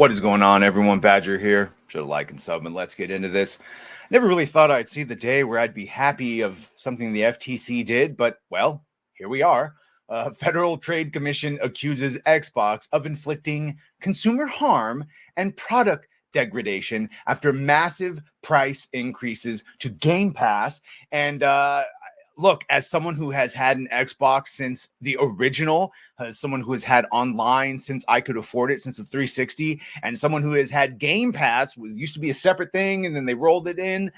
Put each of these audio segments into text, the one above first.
What is going on, everyone? Badger here. Should like and sub, and let's get into this. Never really thought I'd see the day where I'd be happy of something the FTC did, but well, here we are. Federal Trade Commission accuses Xbox of inflicting consumer harm and product degradation after massive price increases to Game Pass. And look, as someone who has had an Xbox since the original, as someone who has had online since I could afford it, since the 360, and someone who has had Game Pass, was used to be a separate thing, and then they rolled it in.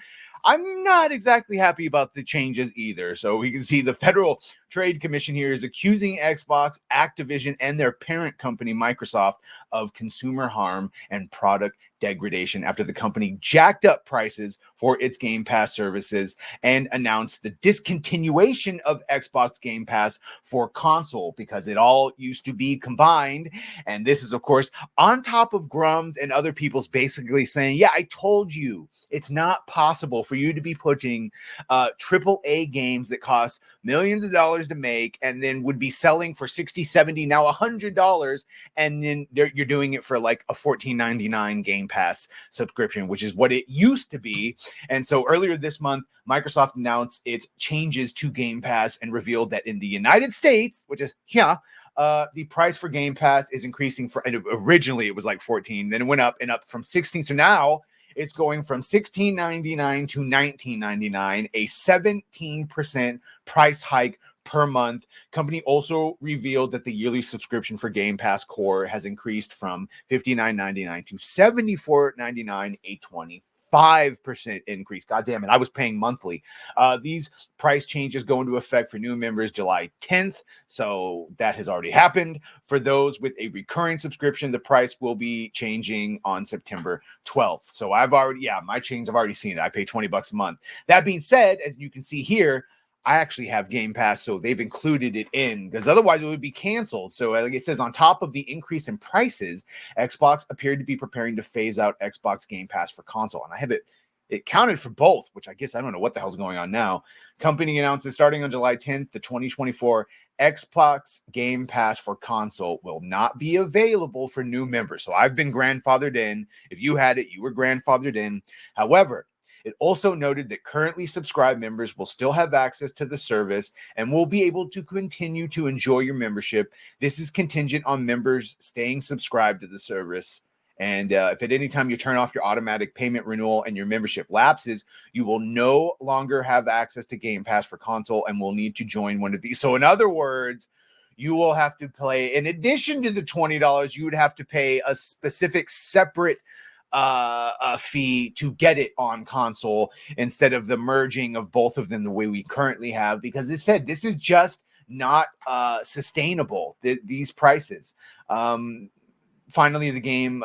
I'm not exactly happy about the changes either. So we can see the Federal Trade Commission here is accusing Xbox, Activision, and their parent company, Microsoft, of consumer harm and product degradation after the company jacked up prices for its Game Pass services and announced the discontinuation of Xbox Game Pass for console because it all used to be combined. And this is, of course, on top of Grum's and other people's basically saying, yeah, I told you. It's not possible for you to be putting AAA games that cost millions of dollars to make and then would be selling for $60, $70, now $100, and then you're doing it for like a $14.99 Game Pass subscription, which is what it used to be. And so earlier this month, Microsoft announced its changes to Game Pass and revealed that in the United States, which is the price for Game Pass is increasing originally it was like 14, then it went up and up from 16. So now it's going from $16.99 to $19.99, a 17% price hike per month. Company also revealed that the yearly subscription for Game Pass Core has increased from $59.99 to $74.99, a 5% increase. God damn it, I was paying monthly. These price changes go into effect for new members July 10th, so that has already happened. For those with a recurring subscription, the price will be changing on September 12th. So I've already seen it. I pay $20 a month. That being said, as you can see here, I actually have Game Pass, so they've included it in because otherwise it would be canceled. So like it says, on top of the increase in prices, Xbox appeared to be preparing to phase out Xbox Game Pass for console. And I have it counted for both, which I guess I don't know what the hell's going on now. Company announces starting on July 10th, the 2024 Xbox Game Pass for console will not be available for new members. So I've been grandfathered in. If you had it, you were grandfathered in. However, it also noted that currently subscribed members will still have access to the service and will be able to continue to enjoy your membership. This is contingent on members staying subscribed to the service. And if at any time you turn off your automatic payment renewal and your membership lapses, you will no longer have access to Game Pass for console and will need to join one of these. So in other words, you will have to pay, in addition to the $20, you would have to pay a specific separate a fee to get it on console instead of the merging of both of them the way we currently have, because it said this is just not sustainable, these prices. Finally, the game,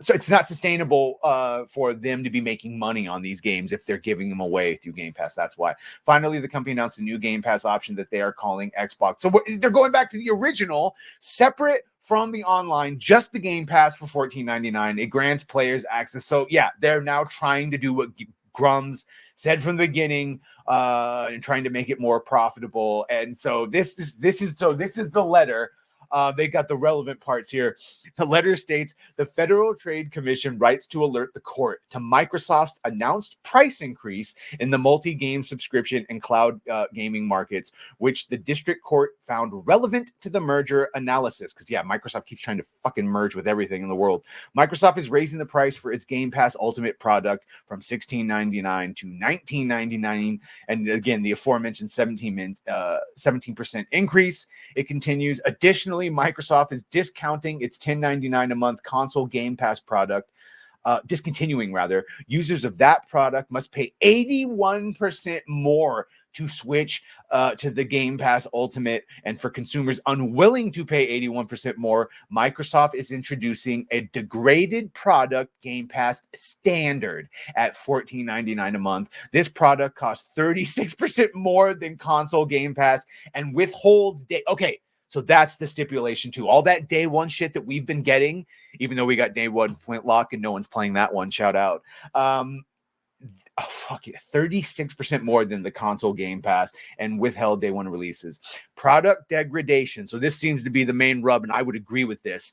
so it's not sustainable for them to be making money on these games if they're giving them away through Game Pass. That's why. Finally, the company announced a new Game Pass option that they are calling Xbox. So they're going back to the original, separate from the online, just the Game Pass for $14.99. It grants players access. So yeah, they're now trying to do what Grum's said from the beginning, and trying to make it more profitable. And so this is the letter. They got the relevant parts here. The letter states the Federal Trade Commission writes to alert the court to Microsoft's announced price increase in the multi-game subscription and cloud gaming markets, which the district court found relevant to the merger analysis. Because yeah, Microsoft keeps trying to fucking merge with everything in the world. Microsoft is raising the price for its Game Pass Ultimate product from $16.99 to $19.99. And again, the aforementioned 17% increase. It continues. Additionally, Microsoft is discounting its $10.99 a month console Game Pass product, discontinuing rather. Users of that product must pay 81% more to switch to the Game Pass Ultimate. And for consumers unwilling to pay 81% more, Microsoft is introducing a degraded product Game Pass Standard at $14.99 a month. This product costs 36% more than console Game Pass and withholds okay. So that's the stipulation too. All that day one shit that we've been getting, even though we got day one Flintlock and no one's playing that one, shout out. fuck it, 36% more than the console Game Pass and withheld day one releases. Product degradation. So this seems to be the main rub, and I would agree with this.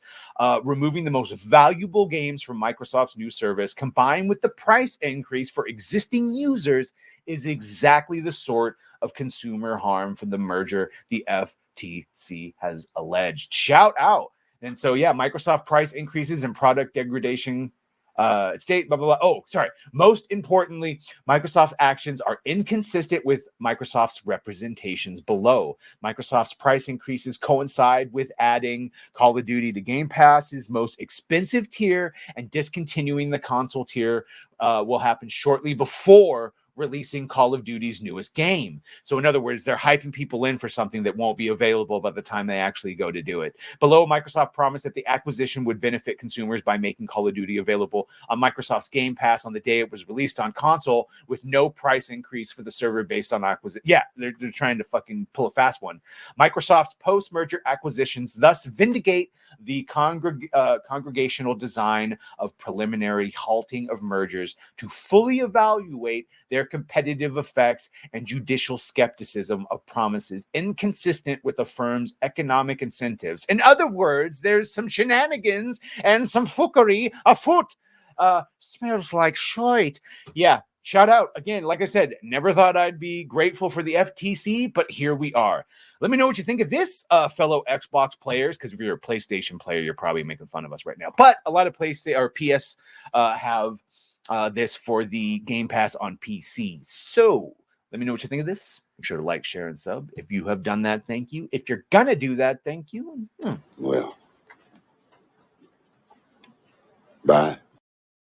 Removing the most valuable games from Microsoft's new service, combined with the price increase for existing users, is exactly the sort of consumer harm from the merger the FTC has alleged. Shout out. And so, yeah, Microsoft price increases and product degradation state, blah, blah, blah. Oh, sorry. Most importantly, Microsoft's actions are inconsistent with Microsoft's representations below. Microsoft's price increases coincide with adding Call of Duty to Game Pass's most expensive tier, and discontinuing the console tier will happen shortly before releasing Call of Duty's newest game. So in other words, they're hyping people in for something that won't be available by the time they actually go to do it. Below, Microsoft promised that the acquisition would benefit consumers by making Call of Duty available on Microsoft's Game Pass on the day it was released on console, with no price increase for the server based on acquisition. Yeah, they're trying to fucking pull a fast one. Microsoft's post-merger acquisitions thus vindicate the congregational design of preliminary halting of mergers to fully evaluate their competitive effects, and judicial skepticism of promises inconsistent with the firm's economic incentives. In other words, there's some shenanigans and some fuckery afoot. Smells like shite. Yeah, shout out again. Like I said, never thought I'd be grateful for the FTC, but here we are. Let me know what you think of this, fellow Xbox players, because if you're a PlayStation player, you're probably making fun of us right now. But a lot of PlayStation or PS have this for the Game Pass on PC. So let me know what you think of this. Make sure to like, share, and sub. If you have done that, thank you. If you're gonna do that, thank you. Well, bye.